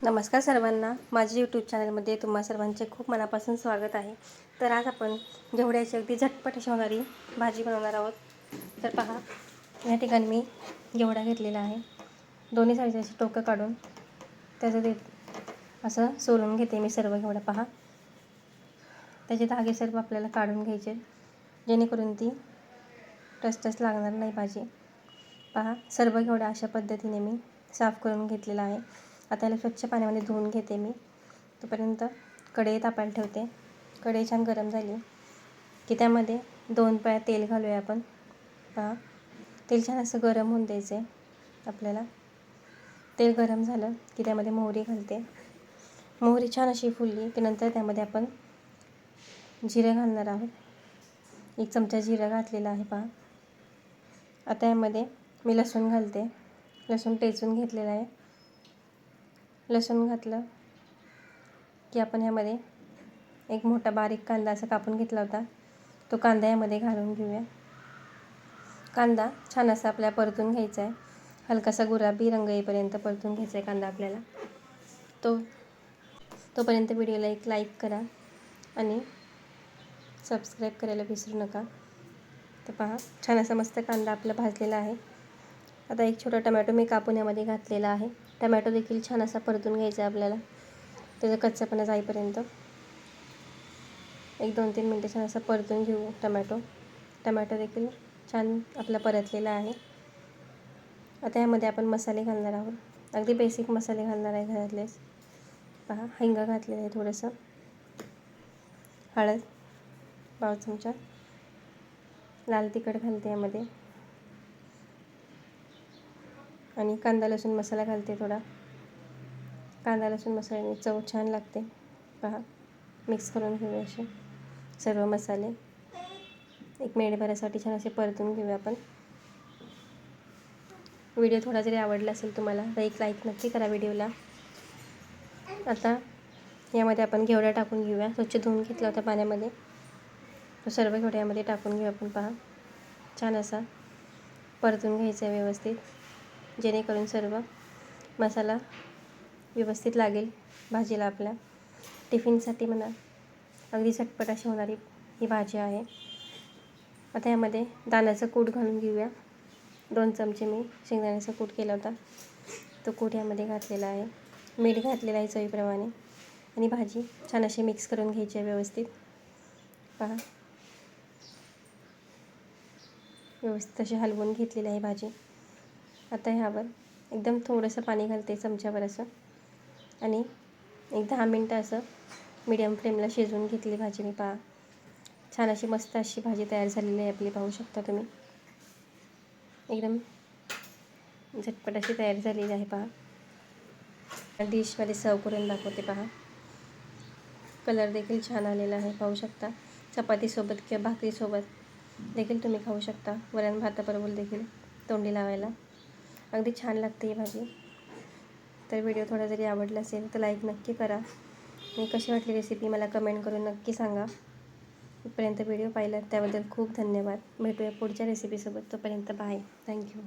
नमस्कार सर्वांना, माझे यूट्यूब चॅनलमध्ये तुम्हा सर्वांचे खूप मनापासून स्वागत आहे. तर आज आपण घेवड्याची अगदी झटपट अशी होणारी भाजी बनवणार आहोत. तर पहा, या ठिकाणी मी घेवडा घेतलेला आहे. दोन्ही साईडचे टोकं काढून त्याचं ते असं सोलून घेते मी सर्व घेवडा. पहा, त्याचे धागे सर्व आपल्याला काढून घ्यायचे, जेणेकरून ती टसटस लागणार नाही भाजी. पहा, सर्व घेवडा अशा पद्धतीने मी साफ करून घेतलेला आहे. आता याला स्वच्छ पाण्यामध्ये धुवून घेते मी. तोपर्यंत कढई तापायला ठेवते. कढई छान गरम झाली की त्यामध्ये 2 पळ्या तेल घालूया आपण. पहा, तेल छान असं गरम होऊन द्यायचं आहे आपल्याला. तेल गरम झालं की त्यामध्ये मोहरी घालते. मोहरी छान अशी फुलली की नंतर त्यामध्ये आपण जिरं घालणार आहोत. 1 चमचा जिरं घातलेलं आहे. पहा, आता यामध्ये मी लसूण घालते. लसूण टेचून घेतलेलं आहे. लसूण घातलं की आपण ह्यामध्ये एक मोठा बारीक कांदा असा कापून घेतला होता, तो कांदा यामध्ये घालून घेऊया. कांदा छान असा आपल्याला परतून घ्यायचा आहे. हलकासा गुलाबी रंग येईपर्यंत परतून घ्यायचा आहे कांदा आपल्याला. तोपर्यंत व्हिडिओला एक लाईक करा आणि सबस्क्राईब करायला विसरू नका. तर पहा, छान असा मस्त कांदा आपला भाजलेला आहे. आता एक छोटा टमॅटो मी कापून यामध्ये घातलेला आहे. टमॅटो देखील छान असा परतून घ्यायचा आहे आपल्याला, त्याचं कच्चेपणा जाईपर्यंत. 1-2-3 मिनटं छान असं परतून घेऊ टमॅटो देखील छान आपला परतलेला आहे. आता यामध्ये आपण मसाले घालणार आहोत. अगदी बेसिक मसाले घालणार आहे घरातलेच. पहा, हिंग घातलेलं आहे, थोडंसं हळद, पाव चमचा लाल तिखट घालते यामध्ये आणि कांदा लसूण मसाला घालते थोडा. कांदा लसूण मसाल्याने चव छान लागते. पहा, मिक्स करून घेऊया असे सर्व मसाले. 1 मिनिटभरासाठी छान असे परतून घेऊया आपण. व्हिडिओ थोडा जरी आवडला असेल तुम्हाला तर एक लाईक नक्की करा व्हिडिओला. आता यामध्ये आपण घेवडा टाकून घेऊया. स्वच्छ धुवून घेतला होता पाण्यामध्ये, तो सर्व घेवडा यामध्ये टाकून घेऊ आपण. पहा, छान असा परतून घ्यायचा आहे व्यवस्थित, जेणेकरून सर्व मसाला व्यवस्थित लागेल भाजीला आपल्या. टिफिनसाठी म्हणा, अगदी झटपट अशी होणारी ही भाजी आहे. आता यामध्ये दाण्याचं कूट घालून घेऊया. 2 चमचे मी शेंगदाण्याचा कूट केला होता, तो कूट यामध्ये घातलेला आहे. मीठ घातलेलं आहे चवीप्रमाणे आणि भाजी छान अशी मिक्स करून घ्यायची आहे व्यवस्थित. पहा, व्यवस्थित अशी हलवून घेतलेली आहे भाजी. आता ह्यावर एकदम थोडंसं पाणी घालते चमच्यावर असं, आणि 10 मिनटं असं मीडियम फ्लेमला शिजवून घेतली भाजी मी. पहा, छान अशी मस्त अशी भाजी तयार झालेली आहे आपली. पाहू शकता तुम्ही, एकदम झटपट अशी तयार झालेली आहे. पहा, डिशमध्ये सर्व करून दाखवते. पहा, कलर देखील छान आलेला आहे. पाहू शकता, चपातीसोबत किंवा भाकरीसोबत देखील तुम्ही खाऊ शकता. वरण भाताबरोबर देखील तोंडी लावायला अगदी छान लागते ही भाजी. तर व्हिडिओ थोडा जरी आवडला असेल तर लाईक नक्की करा आणि कशी वाटली रेसिपी मला कमेंट करून नक्की सांगा. इथपर्यंत व्हिडिओ पाहिला त्याबद्दल खूप धन्यवाद. भेटूया पुढच्या रेसिपीसोबत. तोपर्यंत बाय. थँक्यू.